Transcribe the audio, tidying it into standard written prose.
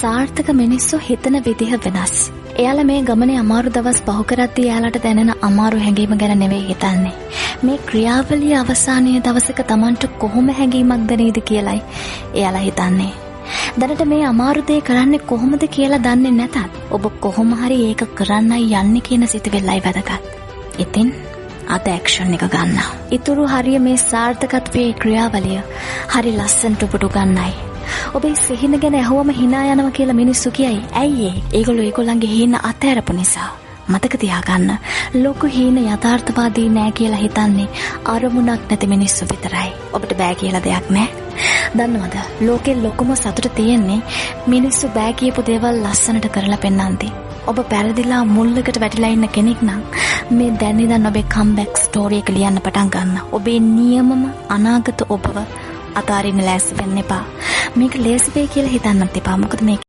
සාර්ථක මිනිස්සු හිතන විදිහ වෙනස්. එයාලා මේ ගමනේ අමාරු දවස් පහු කරද්දී එයාලට දැනෙන අමාරු හැඟීම ගැන නෙවෙයි හිතන්නේ. මේ ක්‍රියාවලිය අවසානයේ දවසක Tamanට කොහොම හැඟීමක් දැනෙයිද කියලායි එයාලා හිතන්නේ. දැනට මේ අමාරු දේ කරන්නේ කොහොමද කියලා දන්නේ නැතත් ඔබ කොහොම හරි ඒක කරන්නයි යන්නේ කියන සිතුවිල්ලයි වැදගත්. ඉතින් අද ඇක්ෂන් එක ගන්න. ඊතුරු හරිය මේ සාර්ථකත්වයේ ක්‍රියාවලිය හරි ලස්සනට ඔබට ගන්නයි. ඔබේ සිහින ගැන ඇහුවම hina යනවා කියලා මිනිස්සු කියයි. ඇයි ඒ? ඒගොල්ලන්ගේ හීන අතහැරපු නිසා. මතක තියාගන්න. ලොකු හීන යථාර්ථවාදී නෑ කියලා හිතන්නේ අරමුණක් නැති මිනිස්සු විතරයි. ඔබට බෑ කියලා දෙයක් නෑ. දන්නවද? ලෝකේ ලොකුම සතුට තියෙන්නේ මිනිස්සු බෑ කියපු දේවල් ලස්සනට කරලා පෙන්නන්ති. ඔබ පැරදිලා මුල්ලකට වැටිලා ඉන්න කෙනෙක් නම් මේ දැන් ඉඳන් ඔබේ කම්බැක් ස්ටෝරි එක ලියන්න පටන් ගන්න. ඔබේ නියමම අනාගත ඔබව අතාරින්න ලෑස්ති වෙන්න එපා. මේක ලේසි වෙයි කියලා හිතන්නත් එපා. මොකද මේක